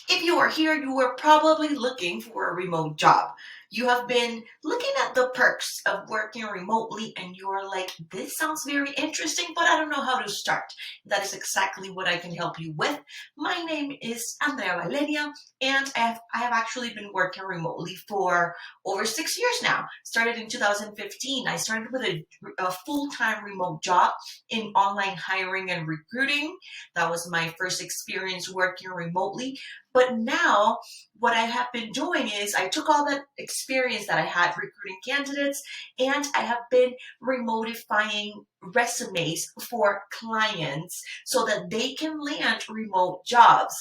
If you are here, you were probably looking for a remote job. You have been looking at the perks of working remotely and you are like, this sounds very interesting, but I don't know how to start. That is exactly what I can help you with. My name is Andrea Valeria and I have actually been working remotely for over 6 years now. Started in 2015. I started with a full-time remote job in online hiring and recruiting. That was my first experience working remotely. But now, what I have been doing is I took all that experience that I had recruiting candidates and I have been remotifying resumes for clients so that they can land remote jobs.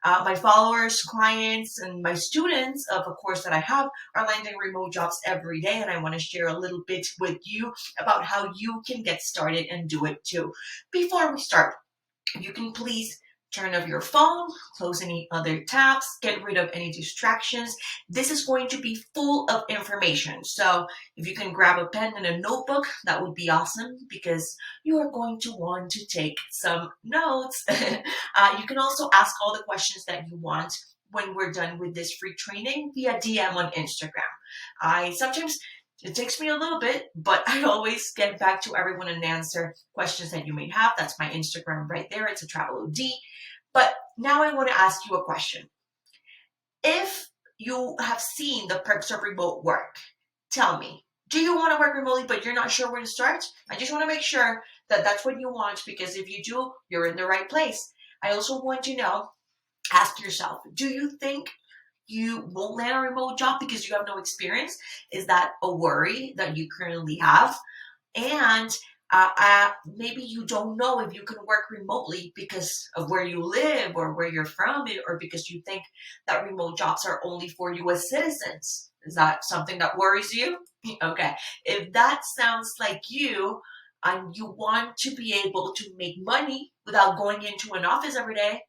My followers, clients, and my students of a course that I have are landing remote jobs every day, and I want to share a little bit with you about how you can get started and do it too. Before we start, you can please turn off your phone, close any other tabs, get rid of any distractions. This is going to be full of information. So if you can grab a pen and a notebook, that would be awesome because you are going to want to take some notes. You can also ask all the questions that you want when we're done with this free training via DM on Instagram. I sometimes it takes me a little bit, but I always get back to everyone and answer questions that you may have. That's my Instagram right there. It's a travel OD. But now I want to ask you a question. If you have seen the perks of remote work, tell me, do you want to work remotely, but you're not sure where to start? I just want to make sure that that's what you want because if you do, you're in the right place. I also want to know, ask yourself, do you think you won't land a remote job because you have no experience? Is that a worry that you currently have? And maybe you don't know if you can work remotely because of where you live or where you're from, or because you think that remote jobs are only for US citizens. Is that something that worries you? Okay. If that sounds like you, and you want to be able to make money without going into an office every day,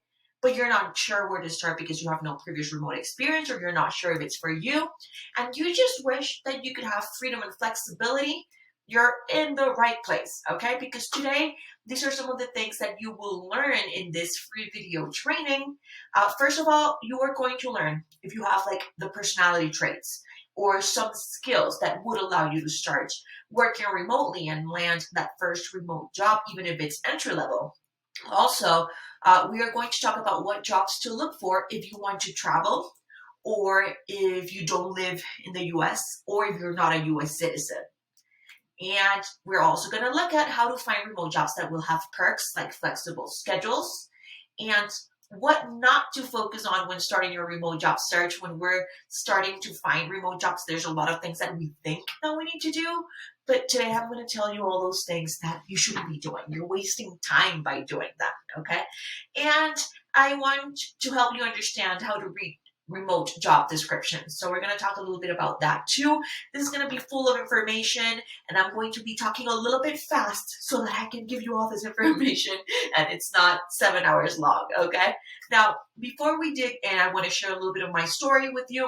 but you're not sure where to start because you have no previous remote experience or you're not sure if it's for you, and you just wish that you could have freedom and flexibility, you're in the right place, okay? Because today, these are some of the things that you will learn in this free video training. First of all, you are going to learn if you have like the personality traits or some skills that would allow you to start working remotely and land that first remote job, even if it's entry level. Also, we are going to talk about what jobs to look for if you want to travel or if you don't live in the US or if you're not a US citizen. And we're also going to look at how to find remote jobs that will have perks like flexible schedules and what not to focus on when starting your remote job search. When we're starting to find remote jobs, there's a lot of things that we think that we need to do. But today I'm going to tell you all those things that you shouldn't be doing. You're wasting time by doing that, okay? And I want to help you understand how to read remote job descriptions. So we're going to talk a little bit about that too. This is going to be full of information and I'm going to be talking a little bit fast so that I can give you all this information and it's not 7 hours long, okay? Now, before we dig in, I want to share a little bit of my story with you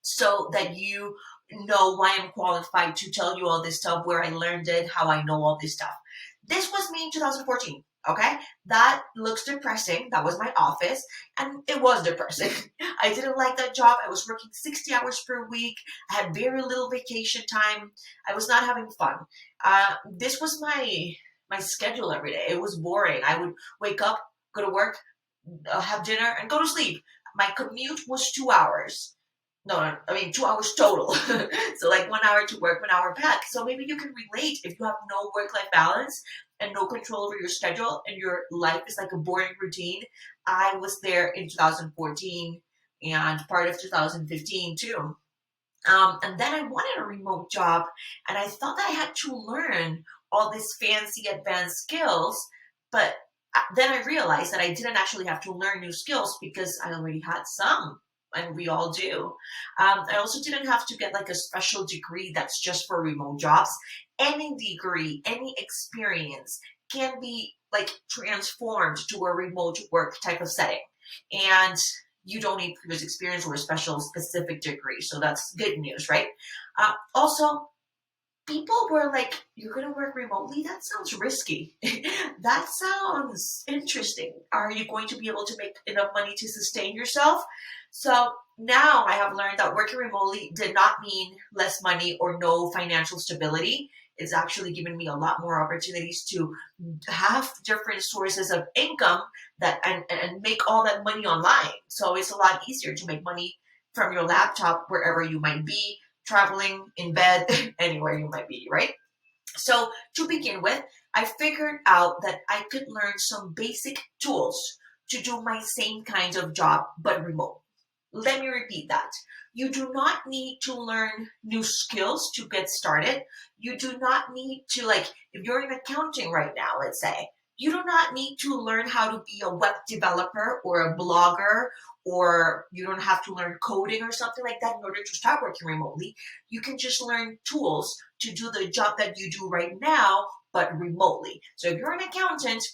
so that you know why I'm qualified to tell you all this stuff, where I learned it, how I know all this stuff. This was me in 2014. Okay, that looks depressing. That was my office, and it was depressing. I didn't like that job. I was working 60 hours per week. I had very little vacation time. I was not having fun. This was my schedule every day. It was boring. I would wake up, go to work, have dinner, and go to sleep. My commute was 2 hours. No, I mean 2 hours total. So like 1 hour to work, 1 hour back. So maybe you can relate if you have no work-life balance and no control over your schedule and your life is like a boring routine. I was there in 2014 and part of 2015 too. And then I wanted a remote job and I thought that I had to learn all these fancy advanced skills, but then I realized that I didn't actually have to learn new skills because I already had some. And we all do. I also didn't have to get like a special degree that's just for remote jobs. Any degree, any experience can be like transformed to a remote work type of setting. And you don't need previous experience or a special specific degree. So that's good news, right? Also, people were like, you're going to work remotely? That sounds risky. That sounds interesting. Are you going to be able to make enough money to sustain yourself? So now I have learned that working remotely did not mean less money or no financial stability. It's actually given me a lot more opportunities to have different sources of income that and make all that money online. So it's a lot easier to make money from your laptop wherever you might be, traveling, in bed, anywhere you might be, right? So to begin with, I figured out that I could learn some basic tools to do my same kind of job but remote. Let me repeat that. You do not need to learn new skills to get started. You do not need to, like, if you're in accounting right now, let's say, you do not need to learn how to be a web developer or a blogger, or you don't have to learn coding or something like that in order to start working remotely. You can just learn tools to do the job that you do right now, but remotely. So if you're an accountant,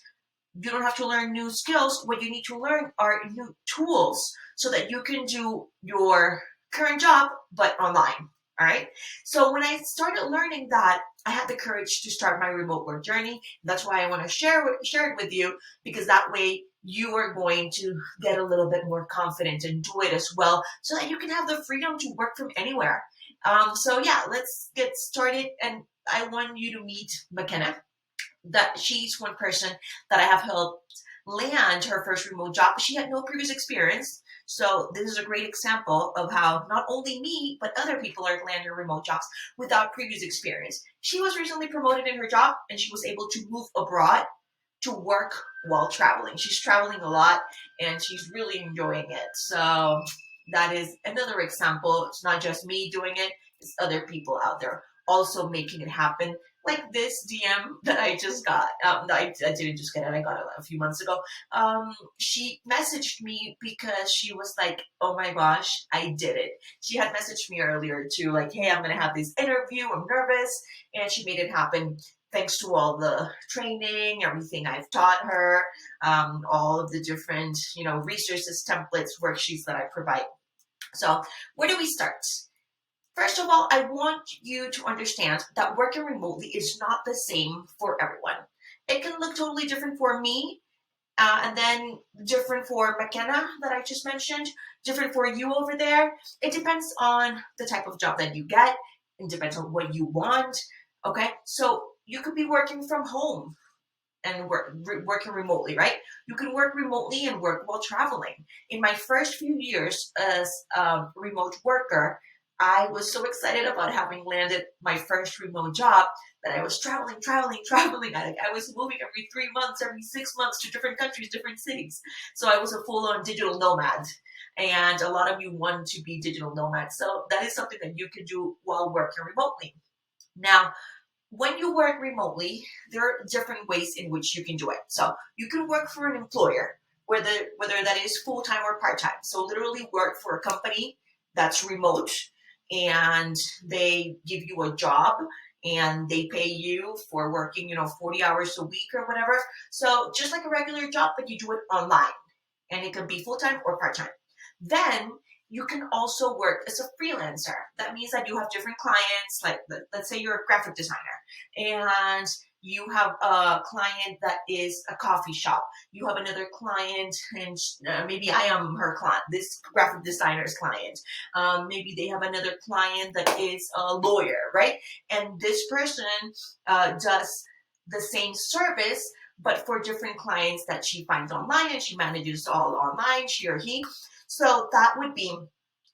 you don't have to learn new skills. What you need to learn are new tools so that you can do your current job, but online. All right. So when I started learning that, I had the courage to start my remote work journey. That's why I want to share it with you, because that way you are going to get a little bit more confident and do it as well, so that you can have the freedom to work from anywhere. So yeah, let's get started. And I want you to meet McKenna. That she's one person that I have helped land her first remote job. She had no previous experience. So this is a great example of how not only me, but other people are landing remote jobs without previous experience. She was recently promoted in her job and she was able to move abroad to work while traveling. She's traveling a lot and she's really enjoying it. So that is another example. It's not just me doing it, it's other people out there also making it happen. Like this DM that I just got. I didn't just get it, I got it a few months ago. She messaged me because she was like, oh my gosh, I did it. She had messaged me earlier too, like, hey, I'm going to have this interview. I'm nervous. And she made it happen thanks to all the training, everything I've taught her, all of the different, resources, templates, worksheets that I provide. So where do we start? First of all, I want you to understand that working remotely is not the same for everyone. It can look totally different for me, and then different for McKenna that I just mentioned, different for you over there. It depends on the type of job that you get. It depends on what you want. Okay, so you could be working from home and working remotely, right? You can work remotely and work while traveling. In my first few years as a remote worker, I was so excited about having landed my first remote job that I was traveling, traveling, traveling. I was moving every 3 months, every 6 months to different countries, different cities. So I was a full-on digital nomad. And a lot of you want to be digital nomads. So that is something that you can do while working remotely. Now, when you work remotely, there are different ways in which you can do it. So you can work for an employer, whether that is full-time or part-time. So literally work for a company that's remote and they give you a job and they pay you for working, 40 hours a week or whatever. So just like a regular job, but you do it online and it can be full-time or part-time. Then you can also work as a freelancer. That means that you have different clients, like let's say you're a graphic designer and you have a client that is a coffee shop. You have another client, and maybe I am her client, this graphic designer's client. Maybe they have another client that is a lawyer, right? And this person does the same service, but for different clients that she finds online, and she manages all online, she or he. So that would be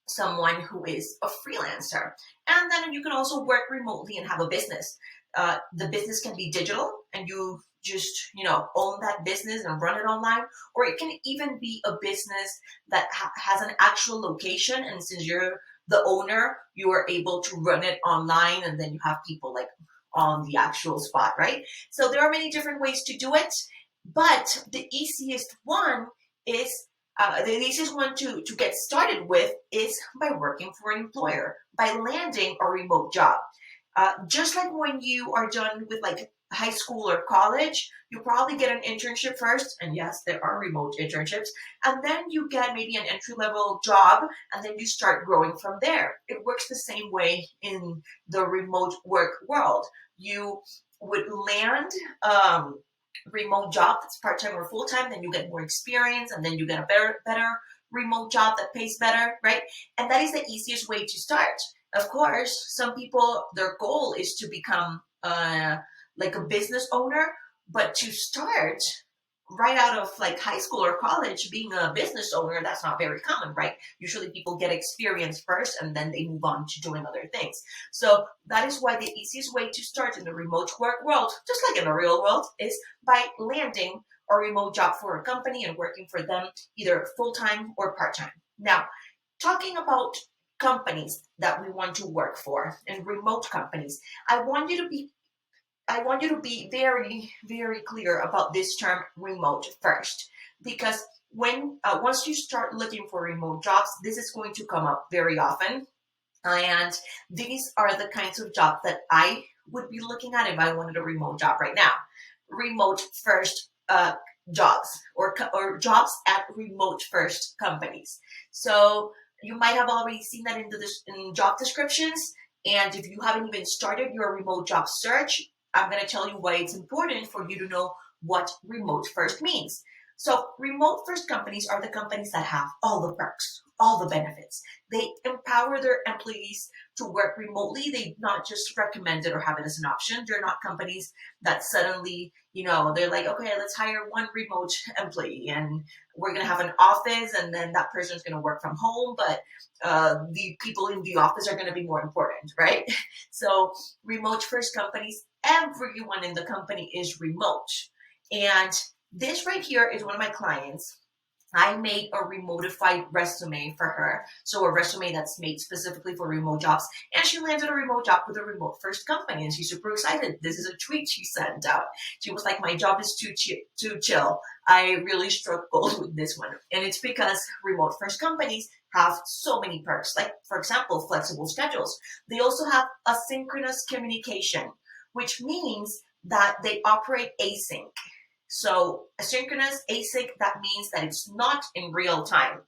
someone who is a freelancer. And then you can also work remotely and have a business. The business can be digital and you just, own that business and run it online. Or it can even be a business that has an actual location. And since you're the owner, you are able to run it online and then you have people like on the actual spot, right? So there are many different ways to do it. But the easiest one is the easiest one to get started with is by working for an employer, by landing a remote job. Just like when you are done with like high school or college, you probably get an internship first. And yes, there are remote internships. And then you get maybe an entry level job, and then you start growing from there. It works the same way in the remote work world. You would land remote job that's part-time or full-time, then you get more experience, and then you get a better remote job that pays better, right? And that is the easiest way to start. Of course, some people, their goal is to become like a business owner, but to start right out of like high school or college being a business owner, that's not very common, right? Usually people get experience first and then they move on to doing other things. So that is why the easiest way to start in the remote work world, just like in the real world, is by landing a remote job for a company and working for them either full-time or part-time. Now, talking about companies that we want to work for and remote companies, I want you to be very, very clear about this term remote first, because when once you start looking for remote jobs, this is going to come up very often, and these are the kinds of jobs that I would be looking at if I wanted a remote job right now. Remote first jobs, or jobs at remote first companies. So you might have already seen that in job descriptions. And if you haven't even started your remote job search, I'm going to tell you why it's important for you to know what remote first means. So remote first companies are the companies that have all the perks, all the benefits. They empower their employees to work remotely. They not just recommend it or have it as an option. They're not companies that suddenly, they're like, okay, let's hire one remote employee and we're going to have an office, and then that person's going to work from home, but the people in the office are going to be more important, right? So remote first companies, everyone in the company is remote. And this right here is one of my clients. I made a remotified resume for her. So a resume that's made specifically for remote jobs. And she landed a remote job with a remote first company. And she's super excited. This is a tweet she sent out. She was like, my job is too chill. I really struck gold with this one. And it's because remote first companies have so many perks. Like, for example, flexible schedules. They also have asynchronous communication, which means that they operate async. So asynchronous, async, that means that it's not in real time.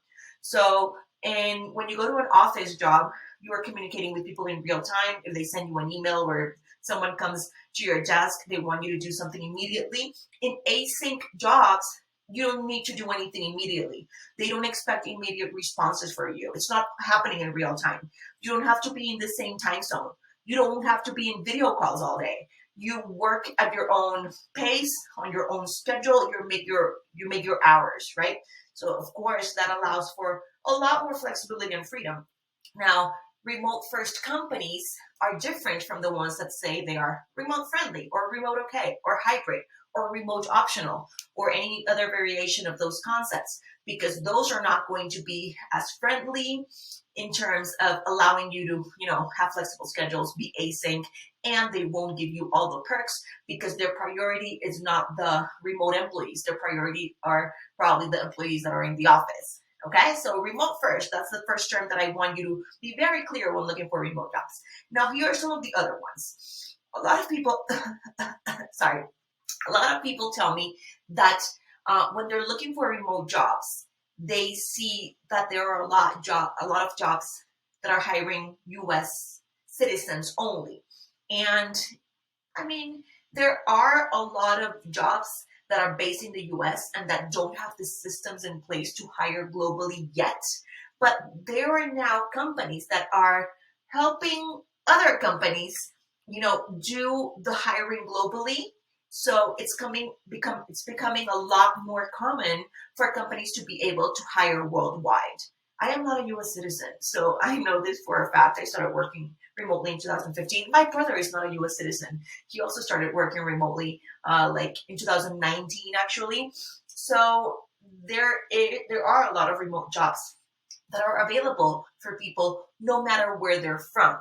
So, and when you go to an office job, you are communicating with people in real time. If they send you an email or someone comes to your desk, they want you to do something immediately. In async jobs, you don't need to do anything immediately. They don't expect immediate responses for you. It's not happening in real time. You don't have to be in the same time zone. You don't have to be in video calls all day. You work at your own pace, on your own schedule. You make your hours, right? So of course that allows for a lot more flexibility and freedom. Now, remote first companies are different from the ones that say they are remote friendly or remote okay or hybrid or remote optional or any other variation of those concepts, because those are not going to be as friendly in terms of allowing you to, have flexible schedules, be async, and they won't give you all the perks because their priority is not the remote employees. Their priority are probably the employees that are in the office. Okay, so remote first, that's the first term that I want you to be very clear when looking for remote jobs. Now, here are some of the other ones. A lot of people, sorry, a lot of people tell me that when they're looking for remote jobs, they see that there are a lot of jobs that are hiring U.S. citizens only. And I mean, there are a lot of jobs that are based in the US and that don't have the systems in place to hire globally yet. But there are now companies that are helping other companies, do the hiring globally. So it's becoming a lot more common for companies to be able to hire worldwide. I am not a US citizen, so I know this for a fact. I started working remotely in 2015. My brother is not a US citizen. He also started working remotely like in 2019, actually. So there are a lot of remote jobs that are available for people no matter where they're from.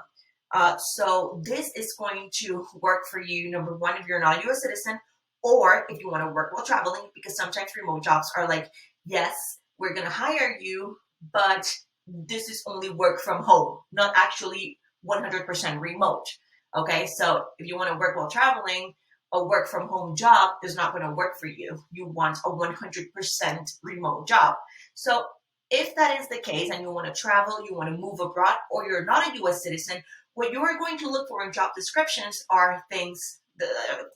So this is going to work for you, number one, if you're not a US citizen, or if you want to work while traveling, because sometimes remote jobs are like, yes, we're going to hire you, but this is only work from home, not actually 100% remote. Okay, so if you want to work while traveling, a work from home job is not going to work for you. You want a 100% remote job. So if that is the case and you want to travel, you want to move abroad, or you're not a US citizen, what you are going to look for in job descriptions are things,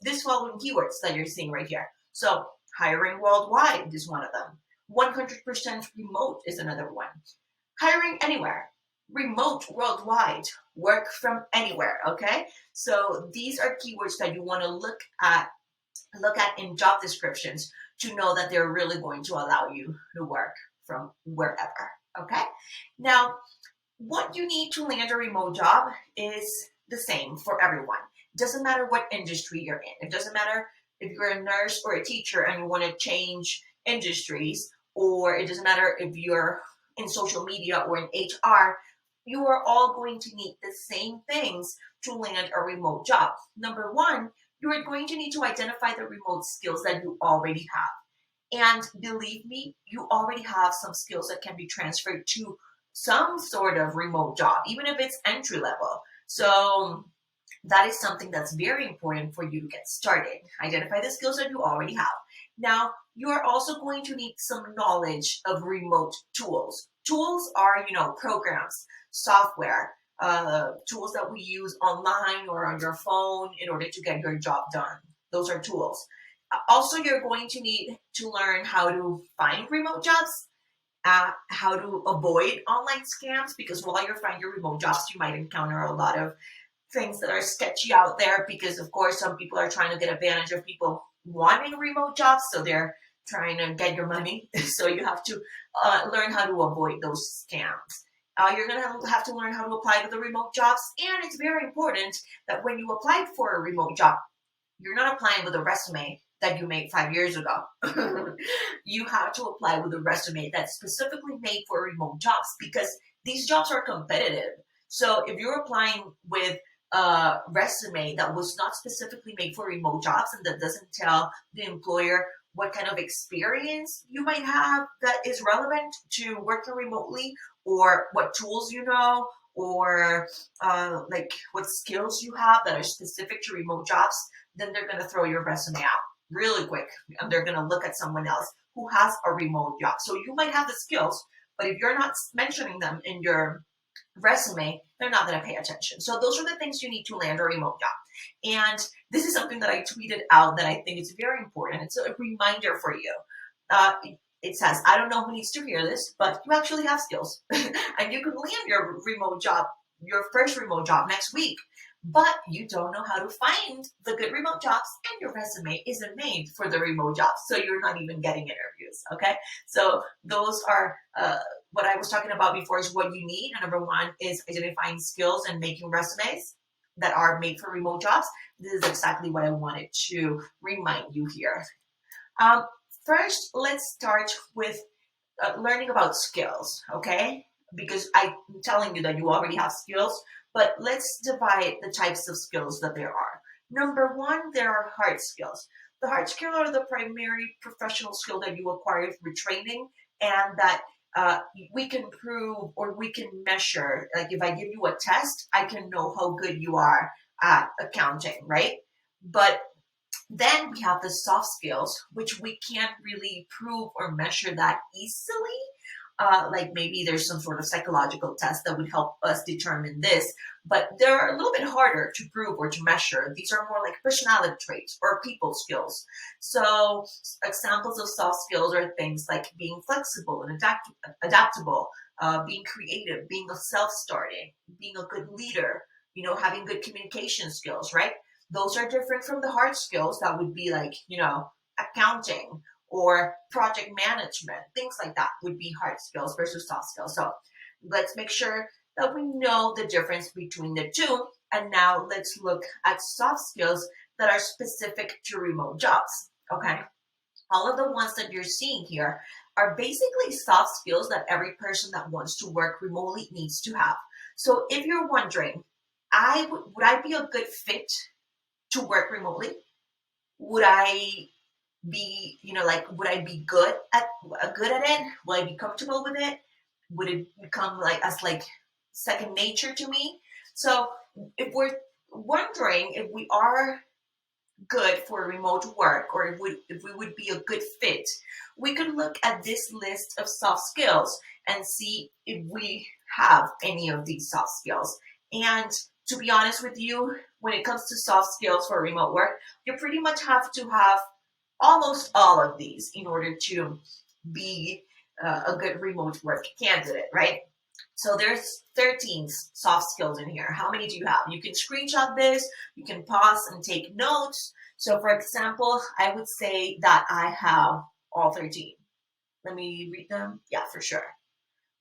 this following keywords that you're seeing right here. So hiring worldwide is one of them. 100% remote is another one. Hiring anywhere, remote worldwide, work from anywhere, okay? So these are keywords that you want to look at in job descriptions to know that they're really going to allow you to work from wherever, okay? Now, what you need to land a remote job is the same for everyone. Doesn't matter what industry you're in. It doesn't matter if you're a nurse or a teacher and you want to change industries, or it doesn't matter if you're in social media or in HR, you are all going to need the same things to land a remote job. Number one, you are going to need to identify the remote skills that you already have. And believe me, you already have some skills that can be transferred to some sort of remote job, even if it's entry level. So that is something that's very important for you to get started. Identify the skills that you already have. Now, you are also going to need some knowledge of remote tools. Tools are, programs, software, tools that we use online or on your phone in order to get your job done. Those are tools. Also, you're going to need to learn how to find remote jobs, how to avoid online scams, because while you're finding your remote jobs, you might encounter a lot of things that are sketchy out there, because of course some people are trying to get advantage of people wanting remote jobs, so they're trying to get your money. So you have to learn how to avoid those scams. You're going to have to learn how to apply to the remote jobs, and it's very important that when you apply for a remote job, you're not applying with a resume that you made 5 years ago. You have to apply with a resume that's specifically made for remote jobs, because these jobs are competitive. So if you're applying with a resume that was not specifically made for remote jobs and that doesn't tell the employer what kind of experience you might have that is relevant to working remotely, or what tools you know, or like what skills you have that are specific to remote jobs, then they're going to throw your resume out really quick, and they're going to look at someone else who has a remote job. So you might have the skills, but if you're not mentioning them in your resume, they're not going to pay attention. So those are the things you need to land a remote job. And this is something that I tweeted out that I think is very important. It's a reminder for you. It says, I don't know who needs to hear this, but you actually have skills and you can land your remote job, your first remote job next week, but you don't know how to find the good remote jobs, and your resume isn't made for the remote jobs. So you're not even getting interviews. Okay. So those are, what I was talking about before is what you need. And number one is identifying skills and making resumes that are made for remote jobs. This is exactly what I wanted to remind you here. First, let's start with learning about skills, okay? Because I'm telling you that you already have skills, but let's divide the types of skills that there are. Number one, there are hard skills. The hard skills are the primary professional skill that you acquire through training, and that we can prove or we can measure. Like if I give you a test, I can know how good you are at accounting, right? But then we have the soft skills, which we can't really prove or measure that easily. Like maybe there's some sort of psychological test that would help us determine this, but they're a little bit harder to prove or to measure. These are more like personality traits or people skills. So examples of soft skills are things like being flexible and adaptable, being creative, being self-starting, being a good leader, having good communication skills, right? Those are different from the hard skills that would be like, accounting or project management. Things like that would be hard skills versus soft skills. So let's make sure that we know the difference between the two. And now let's look at soft skills that are specific to remote jobs. Okay. All of the ones that you're seeing here are basically soft skills that every person that wants to work remotely needs to have. So if you're wondering, would I be a good fit to work remotely? Would I be, would I be good at it? Will I be comfortable with it? Would it become like second nature to me? So if we're wondering if we are good for remote work, or if we would be a good fit, we could look at this list of soft skills and see if we have any of these soft skills. And to be honest with you, when it comes to soft skills for remote work, you pretty much have to have almost all of these in order to be a good remote work candidate, right? So there's 13 soft skills in here. How many do you have? You can screenshot this, you can pause and take notes. So for example, I would say that I have all 13. Let me read them. Yeah, for sure.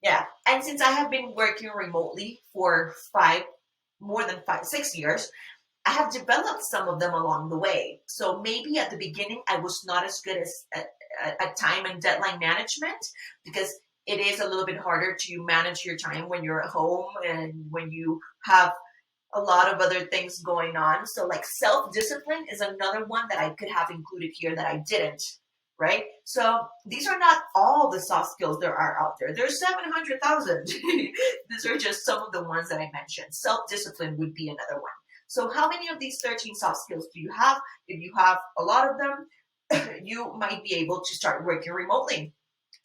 Yeah. And since I have been working remotely for more than 6 years, I have developed some of them along the way. So maybe at the beginning, I was not as good as at time and deadline management, because it is a little bit harder to manage your time when you're at home and when you have a lot of other things going on. So like self-discipline is another one that I could have included here that I didn't, right? So these are not all the soft skills there are out there. There's 700,000. These are just some of the ones that I mentioned. Self-discipline would be another one. So how many of these 13 soft skills do you have? If you have a lot of them, you might be able to start working remotely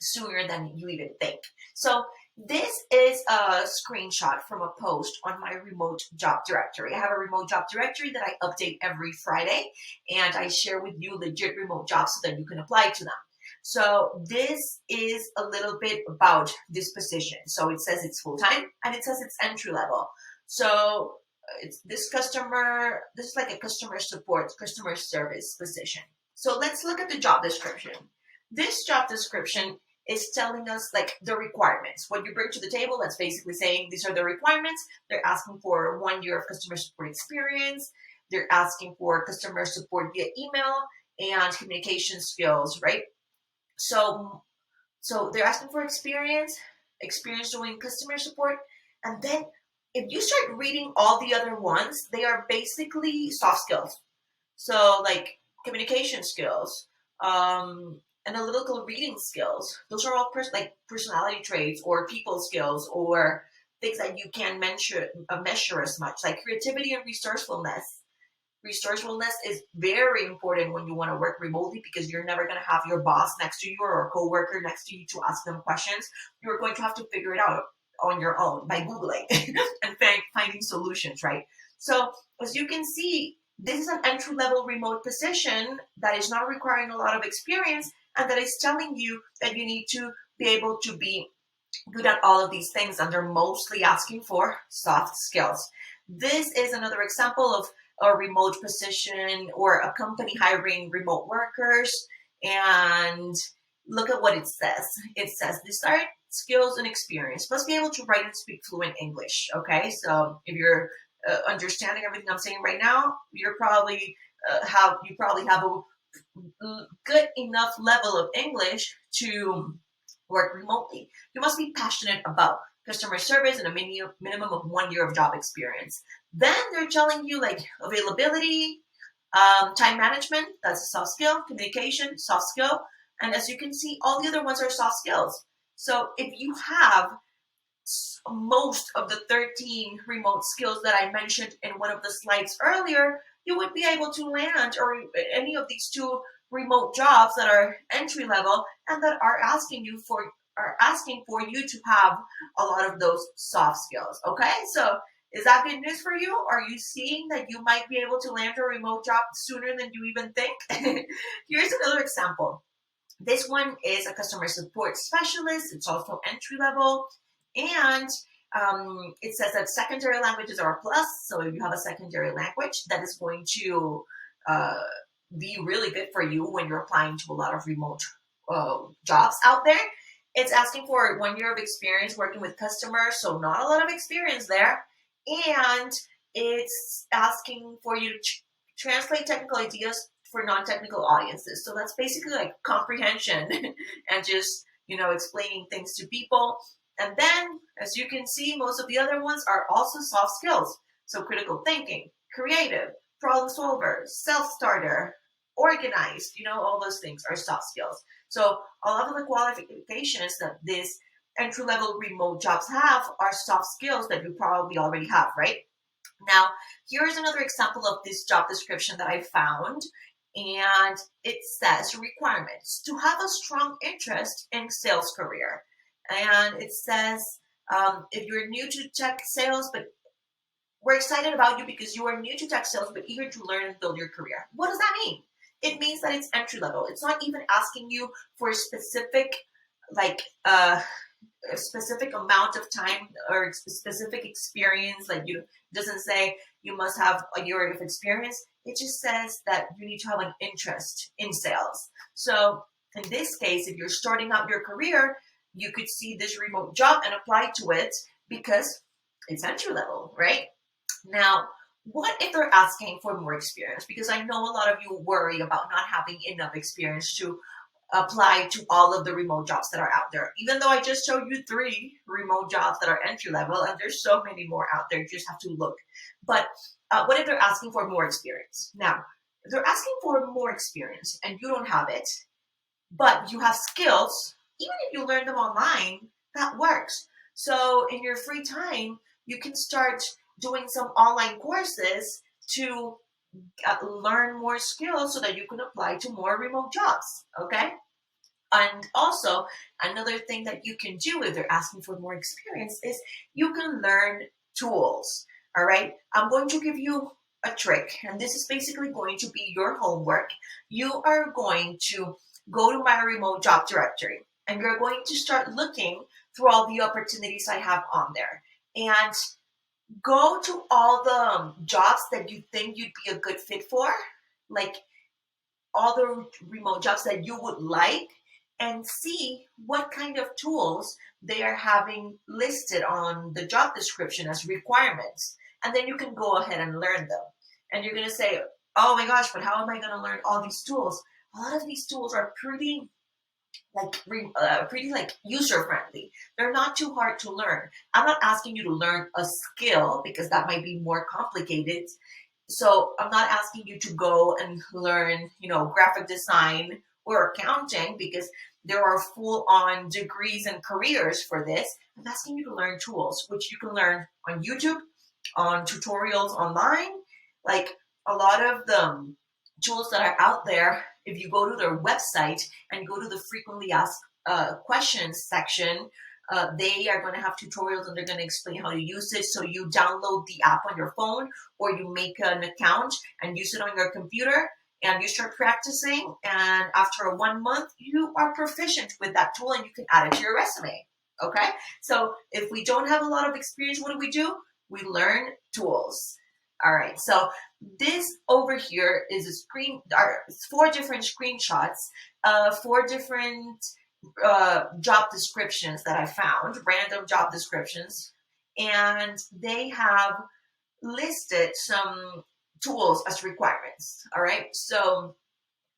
sooner than you even think. So this is a screenshot from a post on my remote job directory. I have a remote job directory that I update every Friday, and I share with you legit remote jobs so that you can apply to them. So this is a little bit about this position. So it says it's full-time and it says it's entry level. So it's this is like a customer support, customer service position. So let's look at the job description. This job description is telling us like the requirements. What you bring to the table, that's basically saying these are the requirements. They're asking for 1 year of customer support experience. They're asking for customer support via email and communication skills, right? So, so they're asking for experience doing customer support. And then if you start reading all the other ones, they are basically soft skills. So like communication skills, analytical reading skills. Those are all like personality traits or people skills or things that you can measure as much, like creativity and resourcefulness. Resourcefulness is very important when you want to work remotely, because you're never going to have your boss next to you or a coworker next to you to ask them questions. You're going to have to figure it out on your own by Googling and finding solutions, right? So as you can see, this is an entry-level remote position that is not requiring a lot of experience, and that is telling you that you need to be able to be good at all of these things, and they're mostly asking for soft skills. This is another example of a remote position or a company hiring remote workers. And look at what it says. It says desired skills and experience. Must be able to write and speak fluent English. Okay, so if you're understanding everything I'm saying right now, you probably have a good enough level of English to work remotely. You must be passionate about customer service and a minimum of 1 year of job experience. Then they're telling you like availability, time management, that's a soft skill, communication, soft skill. And as you can see, all the other ones are soft skills. So if you have most of the 13 remote skills that I mentioned in one of the slides earlier, you would be able to land or any of these two remote jobs that are entry level and that are asking for you to have a lot of those soft skills. Okay, so is that good news for you? Are you seeing that you might be able to land a remote job sooner than you even think? Here's another example. This one is a customer support specialist. It's also entry level. And it says that secondary languages are a plus. So if you have a secondary language, that is going to uh, be really good for you when you're applying to a lot of remote jobs out there. It's asking for 1 year of experience working with customers, so not a lot of experience there. And it's asking for you to translate technical ideas for non-technical audiences. So that's basically like comprehension and just, explaining things to people. And then, as you can see, most of the other ones are also soft skills. So critical thinking, creative, problem solver, self-starter, organized, all those things are soft skills. So a lot of the qualifications that these entry-level remote jobs have are soft skills that you probably already have, right? Now, here's another example of this job description that I found. And it says requirements to have a strong interest in sales career. And it says if you're new to tech sales, but we're excited about you because you are new to tech sales, but eager to learn and build your career. What does that mean? It means that it's entry level. It's not even asking you for a specific, like, a specific amount of time or specific experience. Like, you, it doesn't say you must have a year of experience. It just says that you need to have an interest in sales. So in this case, if you're starting out your career, you could see this remote job and apply to it because it's entry level, right? Now, what if they're asking for more experience? Because I know a lot of you worry about not having enough experience to apply to all of the remote jobs that are out there. Even though I just showed you 3 remote jobs that are entry level, and there's so many more out there, you just have to look. But what if they're asking for more experience? Now, if they're asking for more experience and you don't have it, but you have skills, even if you learn them online, that works. So in your free time, you can start doing some online courses to learn more skills so that you can apply to more remote jobs. Okay. And also, another thing that you can do if they're asking for more experience is you can learn tools. All right. I'm going to give you a trick, and this is basically going to be your homework. You are going to go to my remote job directory and you're going to start looking through all the opportunities I have on there. And go to all the jobs that you think you'd be a good fit for, like all the remote jobs that you would like, and see what kind of tools they are having listed on the job description as requirements. And then you can go ahead and learn them. And you're going to say, oh my gosh, but how am I going to learn all these tools? A lot of these tools are pretty like user friendly. They're not too hard to learn. I'm not asking you to learn a skill because that might be more complicated. So I'm not asking you to go and learn, graphic design or accounting because there are full on degrees and careers for this. I'm asking you to learn tools, which you can learn on YouTube, on tutorials online. Like a lot of the tools that are out there, if you go to their website and go to the frequently asked questions section, they are going to have tutorials and they're going to explain how to use it. So you download the app on your phone or you make an account and use it on your computer and you start practicing. And after 1 month, you are proficient with that tool and you can add it to your resume. Okay. So if we don't have a lot of experience, what do? We learn tools. All right. So this over here is a screen, 4 different screenshots, 4 different job descriptions that I found, random job descriptions, and they have listed some tools as requirements. All right. So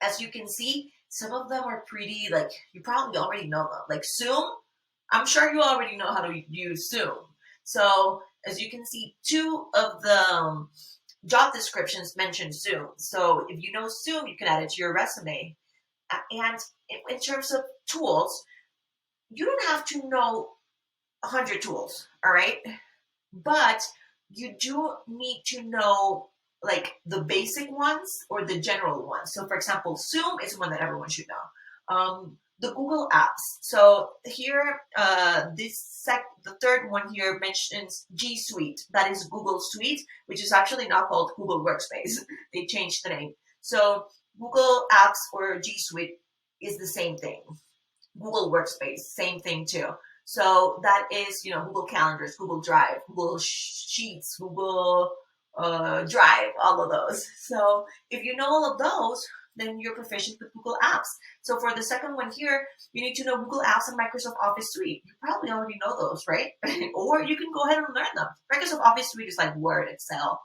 as you can see, some of them are pretty, like, you probably already know them. Like Zoom, I'm sure you already know how to use Zoom. So as you can see, 2 of the job descriptions mention Zoom. So if you know Zoom, you can add it to your resume. And in terms of tools, you don't have to know 100 tools, all right? But you do need to know like the basic ones or the general ones. So for example, Zoom is one that everyone should know. The Google apps. So here, the third one here mentions G Suite. That is Google Suite, which is actually now called Google Workspace. They changed the name. So Google Apps or G Suite is the same thing. Google Workspace, same thing too. So that is, Google Calendars, Google Drive, Google Sheets, Google Drive, all of those. So if you know all of those, then you're proficient with Google Apps. So for the second one here, you need to know Google Apps and Microsoft Office Suite. You probably already know those, right? Or you can go ahead and learn them. Microsoft Office Suite is like Word, Excel,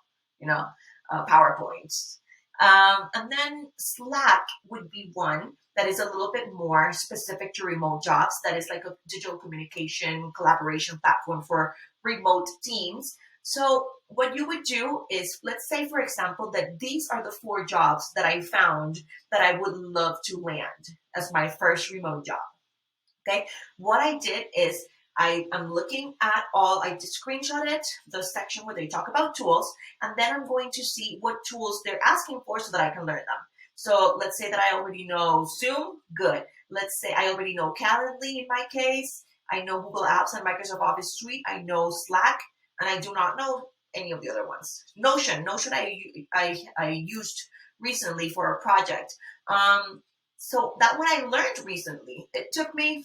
PowerPoint. And then Slack would be one that is a little bit more specific to remote jobs. That is like a digital communication collaboration platform for remote teams. So what you would do is, let's say, for example, that these are the 4 jobs that I found that I would love to land as my first remote job. Okay. What I did is I am looking at all, I just screenshot it, the section where they talk about tools, and then I'm going to see what tools they're asking for so that I can learn them. So let's say that I already know Zoom, good. Let's say I already know Calendly in my case. I know Google Apps and Microsoft Office Suite. I know Slack, and I do not know any of the other ones. Notion I used recently for a project. So that one I learned recently. It took me,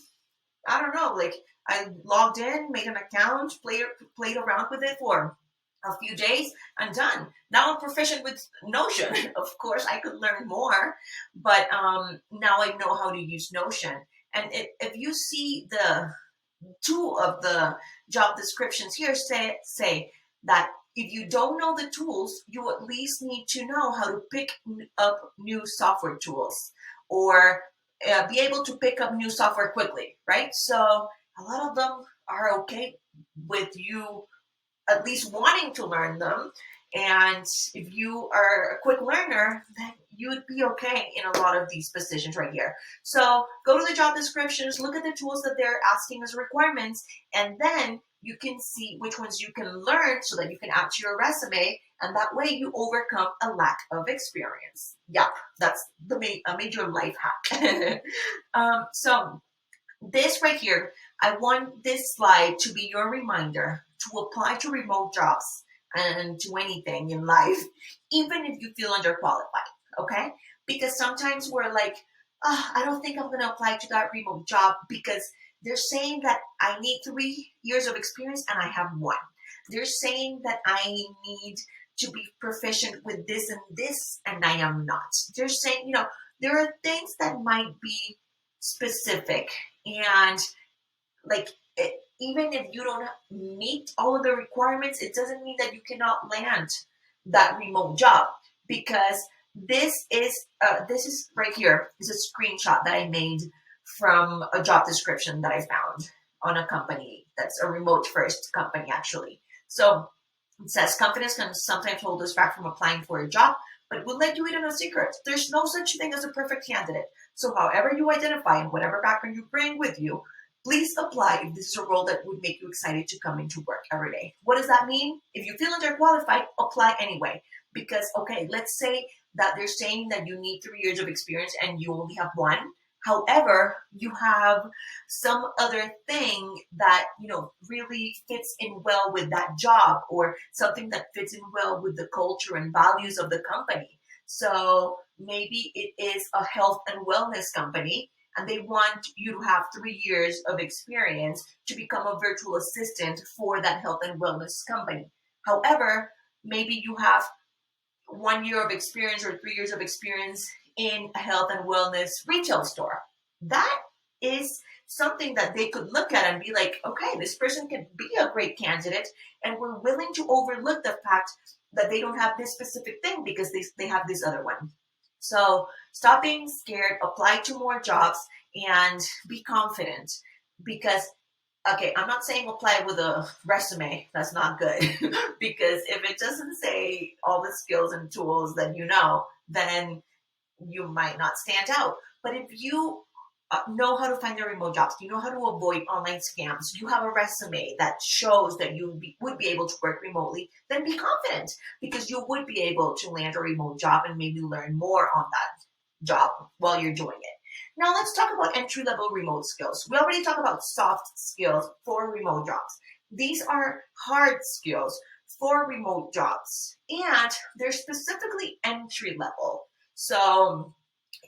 I don't know, like I logged in, made an account, played around with it for a few days, and done. Now I'm proficient with Notion. Of course, I could learn more, but now I know how to use Notion. And if you see the two of the job descriptions here say that if you don't know the tools, you at least need to know how to pick up new software tools or be able to pick up new software quickly, right? So a lot of them are okay with you at least wanting to learn them. And if you are a quick learner, then you would be okay in a lot of these positions right here. So go to the job descriptions, look at the tools that they're asking as requirements, and then you can see which ones you can learn so that you can add to your resume. And that way you overcome a lack of experience. Yep, that's a major life hack. So this right here, I want this slide to be your reminder to apply to remote jobs and to anything in life, even if you feel underqualified, okay? Because sometimes we're like, oh, I don't think I'm going to apply to that remote job because they're saying that I need 3 years of experience and I have one. They're saying that I need to be proficient with this and I am not. They're saying, there are things that might be specific and like even if you don't meet all of the requirements, it doesn't mean that you cannot land that remote job because this is right here is a screenshot that I made from a job description that I found on a company that's a remote first company actually. So it says confidence can sometimes hold us back from applying for a job, but we'll let you in on a secret. There's no such thing as a perfect candidate. So however you identify and whatever background you bring with you, please apply if this is a role that would make you excited to come into work every day. What does that mean? If you feel underqualified, apply anyway. Because, okay, let's say that they're saying that you need 3 years of experience and you only have one. However, you have some other thing that, really fits in well with that job or something that fits in well with the culture and values of the company. So maybe it is a health and wellness company and they want you to have 3 years of experience to become a virtual assistant for that health and wellness company. However, maybe you have 1 year of experience or 3 years of experience in a health and wellness retail store. That is something that they could look at and be like, okay, this person can be a great candidate, and we're willing to overlook the fact that they don't have this specific thing because they have this other one. So stop being scared, apply to more jobs, and be confident because okay, I'm not saying apply with a resume. That's not good because if it doesn't say all the skills and tools that you know, then you might not stand out. But if you know how to find the remote jobs, you know how to avoid online scams, you have a resume that shows that you would be able to work remotely, then be confident because you would be able to land a remote job and maybe learn more on that job while you're doing it. Now let's talk about entry-level remote skills. We already talked about soft skills for remote jobs. These are hard skills for remote jobs, and they're specifically entry-level. So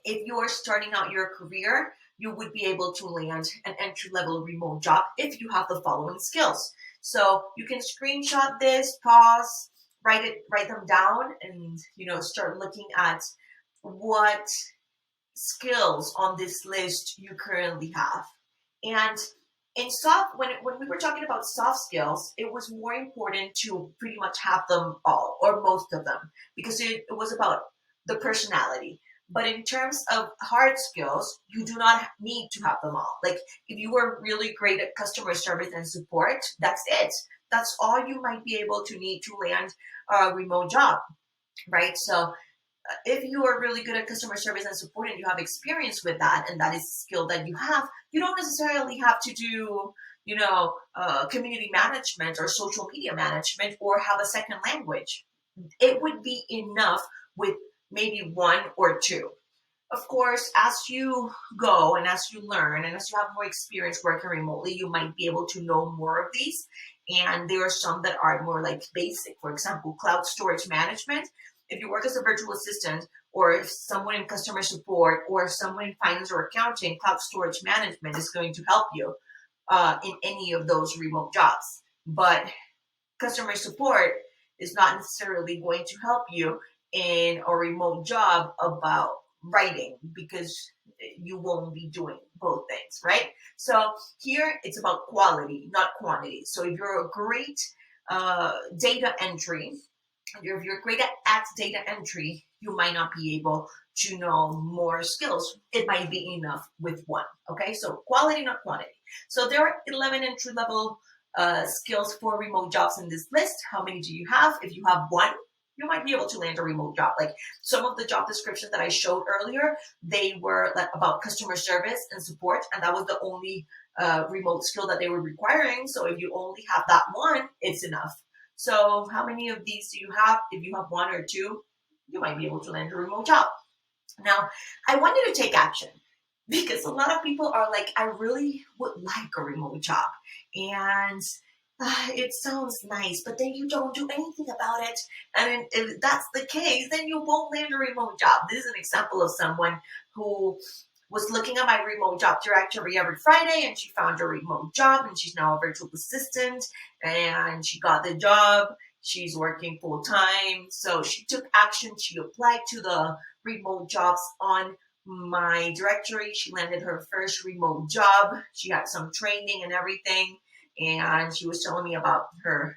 if you're starting out your career, you would be able to land an entry-level remote job if you have the following skills. So you can screenshot this, pause, write them down, and start looking at what skills on this list you currently have. And when we were talking about soft skills, it was more important to pretty much have them all or most of them because it was about the personality. But in terms of hard skills, you do not need to have them all. Like if you were really great at customer service and support, that's it. That's all you might be able to need to land a remote job, right? So if you are really good at customer service and support and you have experience with that and that is a skill that you have, you don't necessarily have to do community management or social media management or have a second language. It would be enough with maybe one or two. Of course, as you go and as you learn and as you have more experience working remotely, you might be able to know more of these. And there are some that are more like basic. For example, cloud storage management. If you work as a virtual assistant, or if someone in customer support, or someone in finance or accounting, cloud storage management is going to help you in any of those remote jobs. But customer support is not necessarily going to help you in a remote job about writing, because you won't be doing both things, right? So here it's about quality, not quantity. So if you're a great data entry, if you're great at data entry, you might not be able to know more skills. It might be enough with one. Okay, so quality, not quantity. So there are 11 entry level skills for remote jobs in this list. How many do you have? If you have one, you might be able to land a remote job. Like some of the job descriptions that I showed earlier, they were like about customer service and support, and that was the only remote skill that they were requiring. So if you only have that one, it's enough. So how many of these do you have? If you have one or two, you might be able to land a remote job. Now, I want you to take action, because a lot of people are like, I really would like a remote job. And it sounds nice, but then you don't do anything about it. And if that's the case, then you won't land a remote job. This is an example of someone who was looking at my remote job directory every Friday, and she found a remote job, and she's now a virtual assistant, and she got the job. She's working full time. So she took action. She applied to the remote jobs on my directory. She landed her first remote job. She had some training and everything. And she was telling me about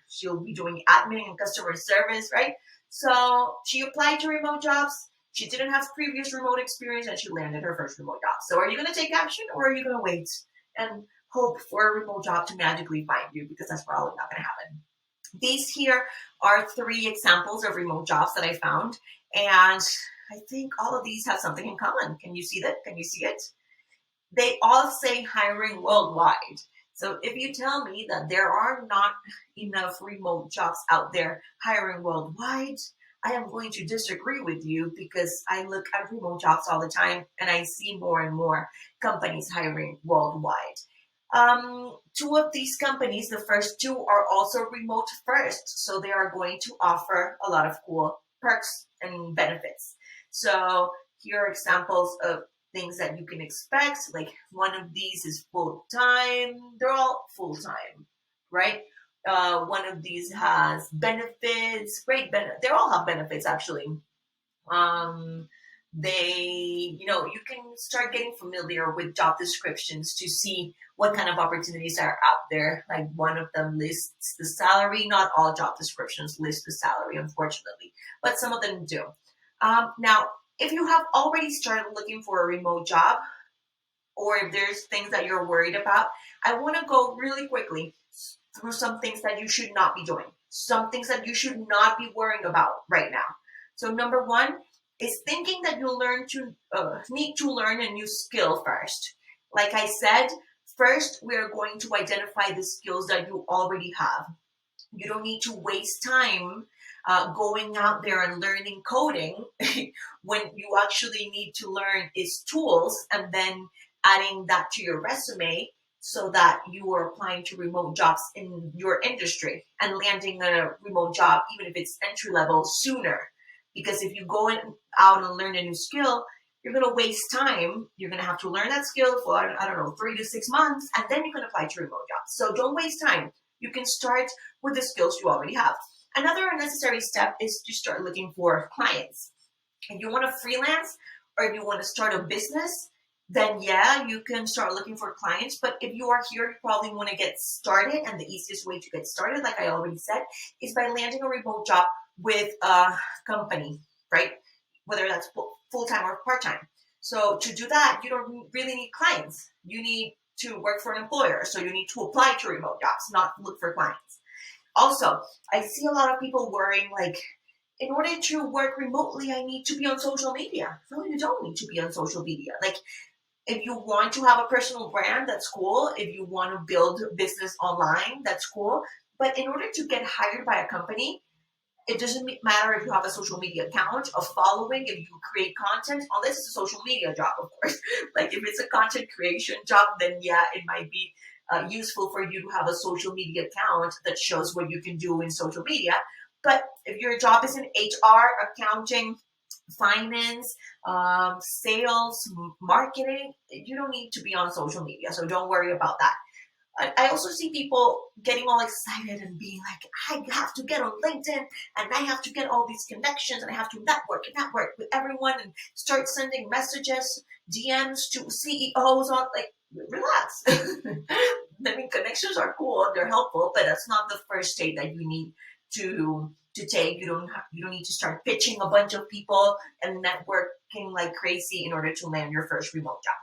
she'll be doing admin and customer service, right? So she applied to remote jobs. She didn't have previous remote experience, and she landed her first remote job. So are you going to take action, or are you going to wait and hope for a remote job to magically find you? Because that's probably not going to happen. These here are 3 examples of remote jobs that I found. And I think all of these have something in common. Can you see that? Can you see it? They all say hiring worldwide. So if you tell me that there are not enough remote jobs out there hiring worldwide, I am going to disagree with you, because I look at remote jobs all the time and I see more and more companies hiring worldwide. 2 of these companies, the first 2, are also remote first. So they are going to offer a lot of cool perks and benefits. So here are examples of things that you can expect. Like one of these is full time. They're all full time, right? One of these has benefits, great benefits. They all have benefits, actually. You can start getting familiar with job descriptions to see what kind of opportunities are out there. Like one of them lists the salary. Not all job descriptions list the salary, unfortunately, but some of them do. Now, if you have already started looking for a remote job, or if there's things that you're worried about, I want to go really quickly through some things that you should not be doing, some things that you should not be worrying about right now. So number 1 is thinking that you need to learn a new skill first. Like I said, first we are going to identify the skills that you already have. You don't need to waste time going out there and learning coding when you actually need to learn is tools, and then adding that to your resume so that you are applying to remote jobs in your industry and landing a remote job, even if it's entry level, sooner. Because if you go out and learn a new skill, you're going to waste time. You're going to have to learn that skill for, I don't know, 3 to 6 months, and then you can apply to remote jobs. So don't waste time. You can start with the skills you already have. Another necessary step is to start looking for clients. If you want to freelance, or if you want to start a business, then yeah, you can start looking for clients. But if you are here, you probably want to get started. And the easiest way to get started, like I already said, is by landing a remote job with a company, right? Whether that's full-time or part-time. So to do that, you don't really need clients. You need to work for an employer. So you need to apply to remote jobs, not look for clients. Also, I see a lot of people worrying, like, in order to work remotely, I need to be on social media. No, you don't need to be on social media. Like, If you want to have a personal brand, that's cool. If you want to build business online, that's cool. But in order to get hired by a company, it doesn't matter if you have a social media account, a following, if you create content, unless it's a social media job, of course. Like if it's a content creation job, then yeah, it might be useful for you to have a social media account that shows what you can do in social media. But if your job is in HR, accounting, finance, sales, marketing, you don't need to be on social media. So don't worry about that. I also see people getting all excited and being like, I have to get on LinkedIn and I have to get all these connections and I have to network with everyone and start sending messages, DMs to CEOs on like, relax. I mean, connections are cool and they're helpful, but that's not the first step that you need to take. You don't need to start pitching a bunch of people and networking like crazy in order to land your first remote job.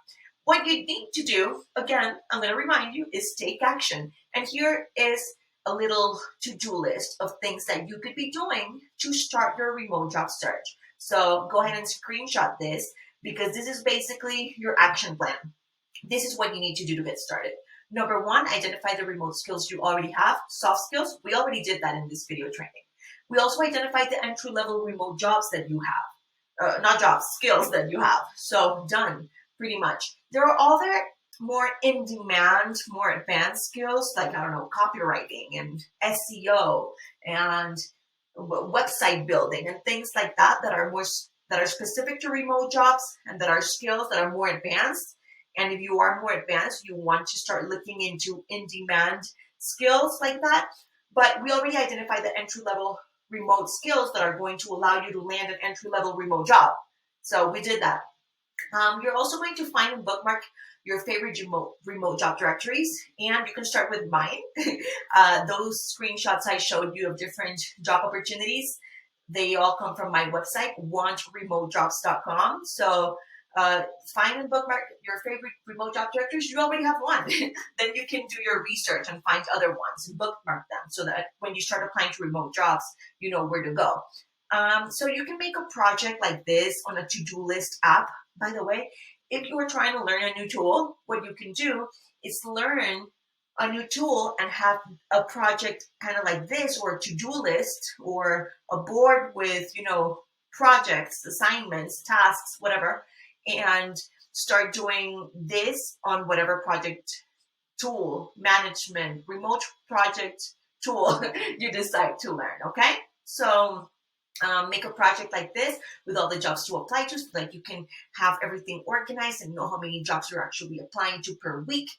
What you need to do, again, I'm going to remind you, is take action. And here is a little to-do list of things that you could be doing to start your remote job search. So go ahead and screenshot this because this is basically your action plan. This is what you need to do to get started. Number one, identify the remote skills you already have. Soft skills, we already did that in this video training. We also identified the entry-level remote jobs that you have. Not jobs, skills that you have. So done, pretty much. There are other more in-demand, more advanced skills like, I don't know, copywriting and SEO and website building and things like that that are specific to remote jobs and that are skills that are more advanced. And if you are more advanced, you want to start looking into in-demand skills like that. But we already identified the entry-level remote skills that are going to allow you to land an entry-level remote job. So we did that. You're also going to find and bookmark your favorite remote job directories, and you can start with mine. Those screenshots I showed you of different job opportunities, they all come from my website, wantremotejobs.com. So find and bookmark your favorite remote job directories. You already have one. Then you can do your research and find other ones and bookmark them so that when you start applying to remote jobs, you know where to go. So you can make a project like this on a to-do list app. By the way, if you are trying to learn a new tool, what you can do is learn a new tool and have a project kind of like this, or a to-do list, or a board with, projects, assignments, tasks, whatever, and start doing this on whatever project tool, management, remote project tool you decide to learn, okay? So make a project like this with all the jobs to apply to, so that you can have everything organized and know how many jobs you're actually applying to per week.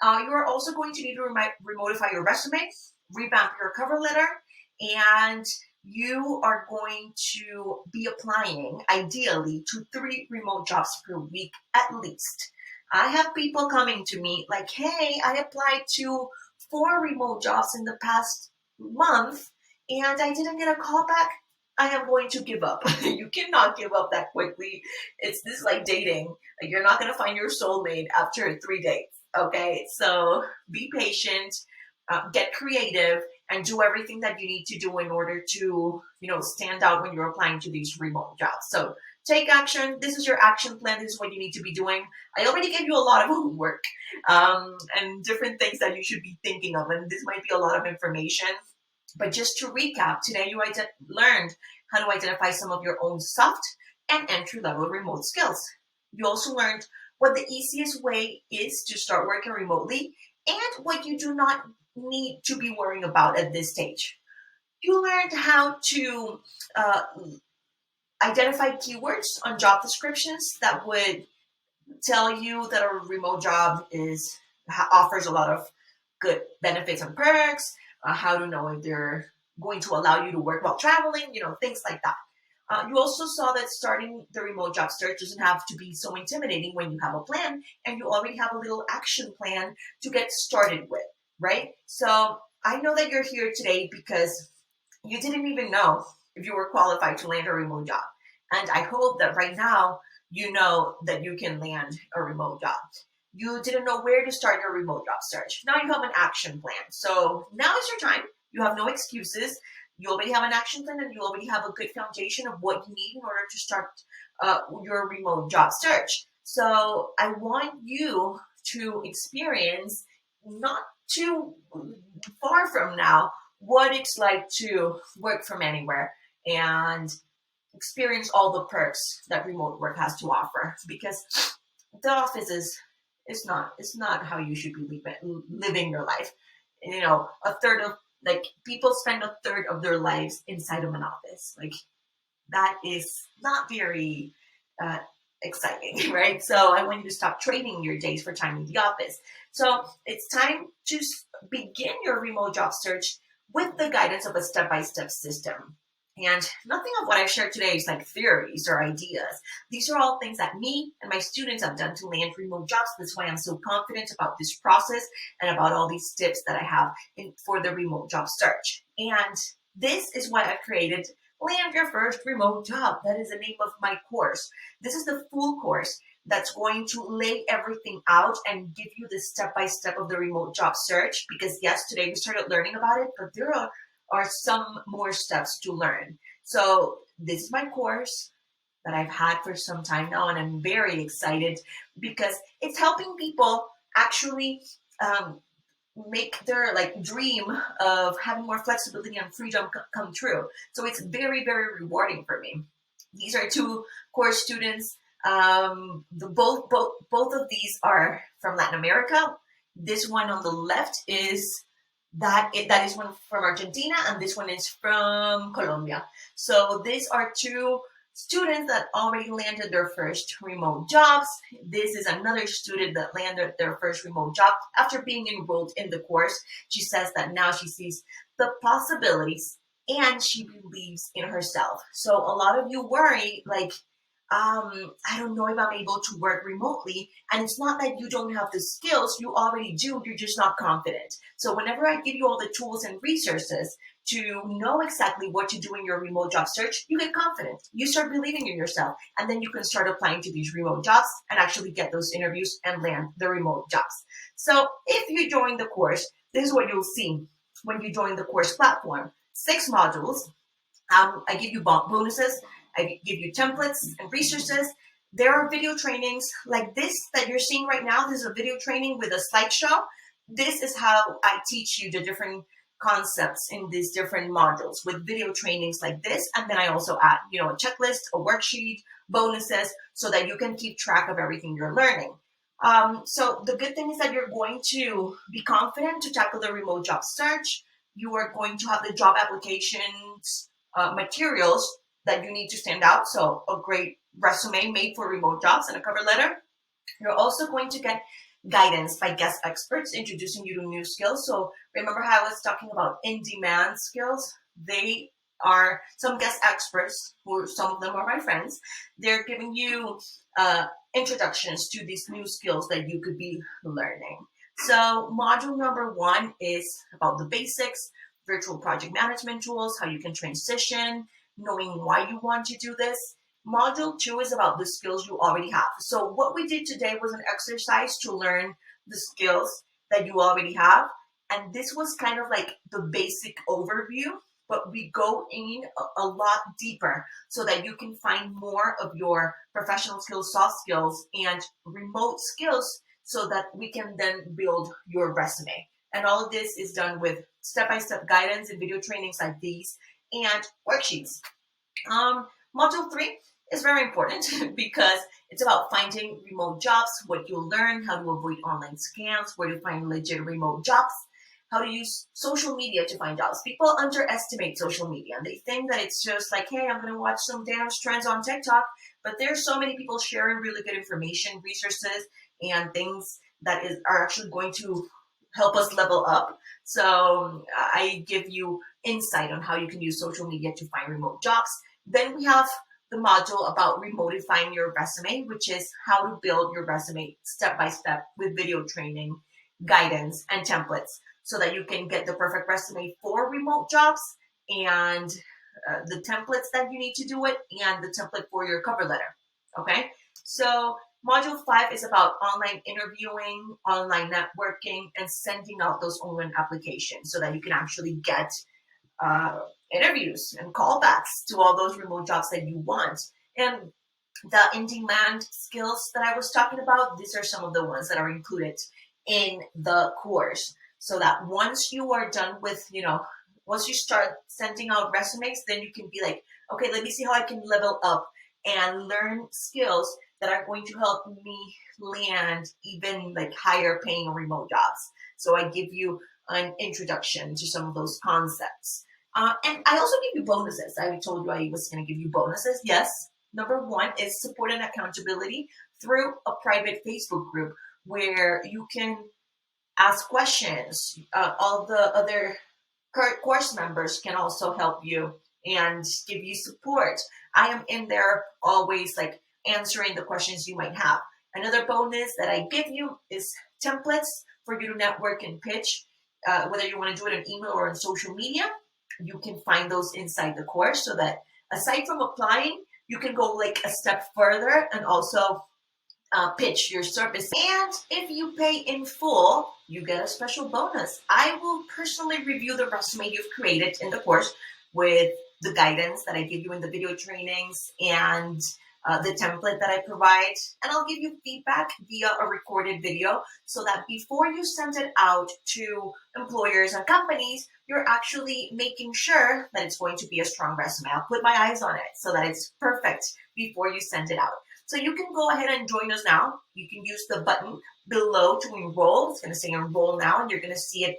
You are also going to need to remotify your resume, revamp your cover letter, and you are going to be applying ideally to 3 remote jobs per week at least. I have people coming to me like, hey, I applied to 4 remote jobs in the past month and I didn't get a call back. I am going to give up. You cannot give up that quickly. This is like dating. Like, you're not going to find your soulmate after 3 dates. Okay, so be patient, get creative, and do everything that you need to do in order to, stand out when you're applying to these remote jobs. So take action. This is your action plan. This is what you need to be doing. I already gave you a lot of homework and different things that you should be thinking of, and this might be a lot of information. But just to recap, today you learned how to identify some of your own soft and entry-level remote skills. You also learned what the easiest way is to start working remotely and what you do not need to be worrying about at this stage. You learned how to identify keywords on job descriptions that would tell you that a remote job offers a lot of good benefits and perks, how to know if they're going to allow you to work while traveling, things like that. You also saw that starting the remote job search doesn't have to be so intimidating when you have a plan and you already have a little action plan to get started with, right? So I know that you're here today because you didn't even know if you were qualified to land a remote job. And I hope that right now you know that you can land a remote job. You didn't know where to start your remote job search. Now you have an action plan. So now is your time. You have no excuses. You already have an action plan and you already have a good foundation of what you need in order to start your remote job search. So I want you to experience, not too far from now, what it's like to work from anywhere and experience all the perks that remote work has to offer, because the office is not how you should be living your life. A third of, like, people spend a third of their lives inside of an office. Like, that is not very uh, exciting, right? So I want you to stop trading your days for time in the office. So it's time to begin your remote job search with the guidance of a step-by-step system. And nothing of what I've shared today is like theories or ideas. These are all things that me and my students have done to land remote jobs. That's why I'm so confident about this process and about all these tips that I have for the remote job search. And this is why I've created Land Your First Remote Job. That is the name of my course. This is the full course that's going to lay everything out and give you the step-by-step of the remote job search. Because yes, today we started learning about it, but there are some more steps to learn. So this is my course that I've had for some time now, and I'm very excited because it's helping people actually make their like dream of having more flexibility and freedom come true. So it's very, very rewarding for me. These are two course students. Both of these are from Latin America. This one on the left is that is one from Argentina, and this one is from Colombia. So these are two students that already landed their first remote jobs. This is another student that landed their first remote job after being enrolled in the course. She says that now she sees the possibilities and she believes in herself. So a lot of you worry, like, I don't know if I'm able to work remotely. And it's not that you don't have the skills, you already do, you're just not confident. So whenever I give you all the tools and resources to know exactly what to do in your remote job search, you get confident. You start believing in yourself, and then you can start applying to these remote jobs and actually get those interviews and land the remote jobs. So if you join the course, this is what you'll see when you join the course platform. 6 modules. I give you bonuses. I give you templates and resources. There are video trainings like this that you're seeing right now. This is a video training with a slideshow. This is how I teach you the different concepts in these different modules with video trainings like this. And then I also add, a checklist, a worksheet, bonuses, so that you can keep track of everything you're learning. So the good thing is that you're going to be confident to tackle the remote job search. You are going to have the job applications materials that you need to stand out. So a great resume made for remote jobs and a cover letter. You're also going to get guidance by guest experts introducing you to new skills. So remember how I was talking about in-demand skills? They are some guest experts, who some of them are my friends. They're giving you introductions to these new skills that you could be learning. So module number 1 is about the basics, virtual project management tools, how you can transition, knowing why you want to do this. Module 2 is about the skills you already have. So what we did today was an exercise to learn the skills that you already have. And this was kind of like the basic overview, but we go in a lot deeper so that you can find more of your professional skills, soft skills, and remote skills so that we can then build your resume. And all of this is done with step-by-step guidance and video trainings like these and worksheets. Module 3 is very important because it's about finding remote jobs, what you'll learn, how to avoid online scams, where to find legit remote jobs, how to use social media to find jobs. People underestimate social media and they think that it's just like, hey, I'm going to watch some dance trends on TikTok. But there's so many people sharing really good information, resources, and things that are actually going to help us level up. So I give you insight on how you can use social media to find remote jobs. Then we have the module about remodifying your resume, which is how to build your resume step by step with video training, guidance, and templates so that you can get the perfect resume for remote jobs and the templates that you need to do it and the template for your cover letter. Okay, so module 5 is about online interviewing, online networking, and sending out those online applications so that you can actually get interviews and callbacks to all those remote jobs that you want. And the in-demand skills that I was talking about, these are some of the ones that are included in the course. So that once you are done with, once you start sending out resumes, then you can be like, okay, let me see how I can level up and learn skills that are going to help me land even like higher paying remote jobs. So I give you an introduction to some of those concepts. And I also give you bonuses. I told you I was going to give you bonuses. Yes. Number one is support and accountability through a private Facebook group where you can ask questions. All the other course members can also help you and give you support. I am in there always like answering the questions you might have. Another bonus that I give you is templates for you to network and pitch. Whether you want to do it on email or on social media, you can find those inside the course so that aside from applying, you can go like a step further and also pitch your service. And if you pay in full, you get a special bonus. I will personally review the resume you've created in the course with the guidance that I give you in the video trainings and the template that I provide. And I'll give you feedback via a recorded video so that before you send it out to employers and companies, you're actually making sure that it's going to be a strong resume. I'll put my eyes on it so that it's perfect before you send it out. So you can go ahead and join us now. You can use the button below to enroll. It's going to say enroll now, and you're going to see it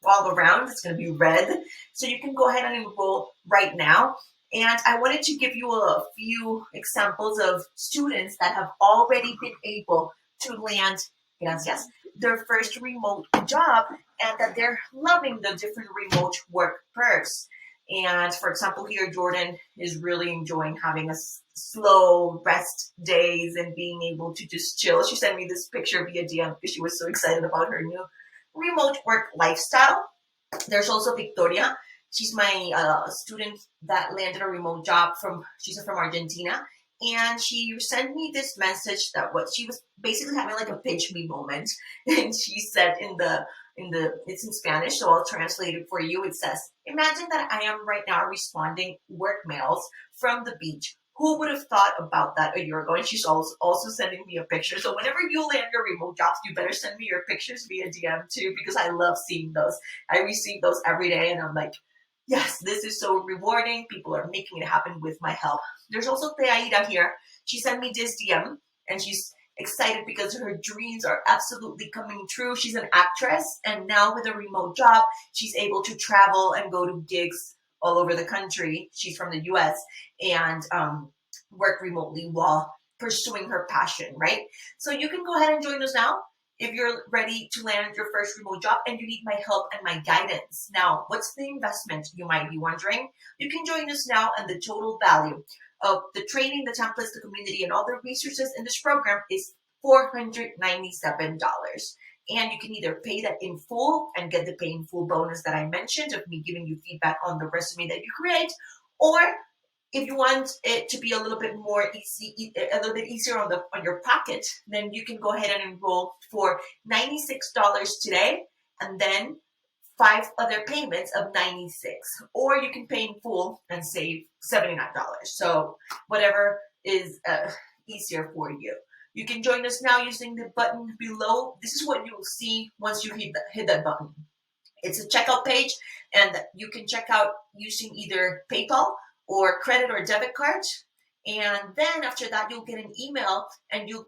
all around. It's going to be red. So you can go ahead and enroll right now. And I wanted to give you a few examples of students that have already been able to land, gracias, their first remote job and that they're loving the different remote work perks. And for example, here, Jordan is really enjoying having a slow rest days and being able to just chill. She sent me this picture via DM because she was so excited about her new remote work lifestyle. There's also Victoria. She's my student that landed a remote job she's from Argentina. And she sent me this message that what she was basically having like a pinch me moment. And she said it's in Spanish, so I'll translate it for you. It says, imagine that I am right now responding work mails from the beach. Who would have thought about that a year ago? And she's also sending me a picture. So whenever you land your remote jobs, you better send me your pictures via DM too, because I love seeing those. I receive those every day and I'm like, yes, this is so rewarding. People are making it happen with my help. There's also Teaira here. She sent me this DM and she's excited because her dreams are absolutely coming true. She's an actress and now with a remote job, she's able to travel and go to gigs all over the country. She's from the US and work remotely while pursuing her passion, right? So you can go ahead and join us now if you're ready to land your first remote job and you need my help and my guidance. Now, what's the investment, you might be wondering? You can join us now and the total value of the training, the templates, the community, and all the resources in this program is $497. And you can either pay that in full and get the pay in full bonus that I mentioned of me giving you feedback on the resume that you create, or if you want it to be a little bit more easy, a little bit easier on your pocket, then you can go ahead and enroll for $96 today, and then 5 other payments of $96. Or you can pay in full and save $79. So whatever is easier for you. You can join us now using the button below. This is what you will see once you hit that button. It's a checkout page, and you can check out using either PayPal or credit or debit card. And then after that, you'll get an email and you'll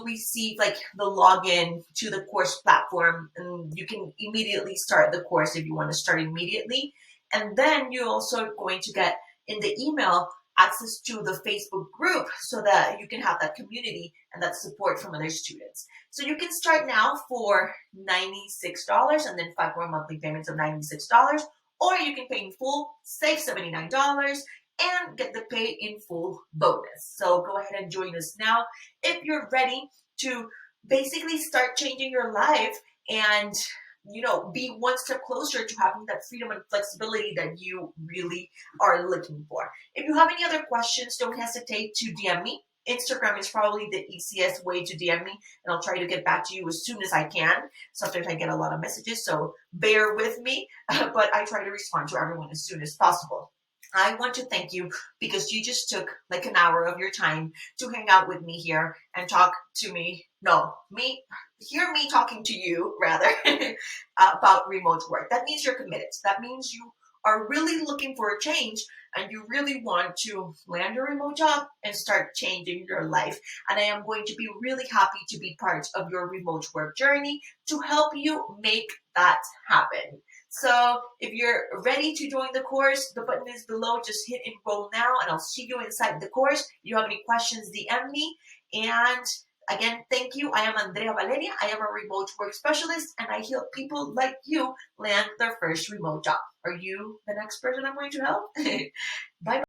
receive like the login to the course platform, and you can immediately start the course if you want to start immediately. And then you're also going to get in the email access to the Facebook group so that you can have that community and that support from other students. So you can start now for $96 and then 5 more monthly payments of $96, or you can pay in full, save $79, and get the pay in full bonus. So go ahead and join us now if you're ready to basically start changing your life and be one step closer to having that freedom and flexibility that you really are looking for. If you have any other questions, don't hesitate to DM me. Instagram is probably the easiest way to DM me, and I'll try to get back to you as soon as I can. Sometimes I get a lot of messages, so bear with me, but I try to respond to everyone as soon as possible. I want to thank you because you just took like an hour of your time to hang out with me here and talk to me. No, hear me talking to you rather about remote work. That means you're committed. That means you are really looking for a change and you really want to land a remote job and start changing your life. And I am going to be really happy to be part of your remote work journey to help you make that happen. So if you're ready to join the course, the button is below. Just hit enroll now and I'll see you inside the course. If you have any questions, DM me. And again, thank you. I am Andrea Valeria. I am a remote work specialist and I help people like you land their first remote job. Are you the next person I'm going to help? Bye.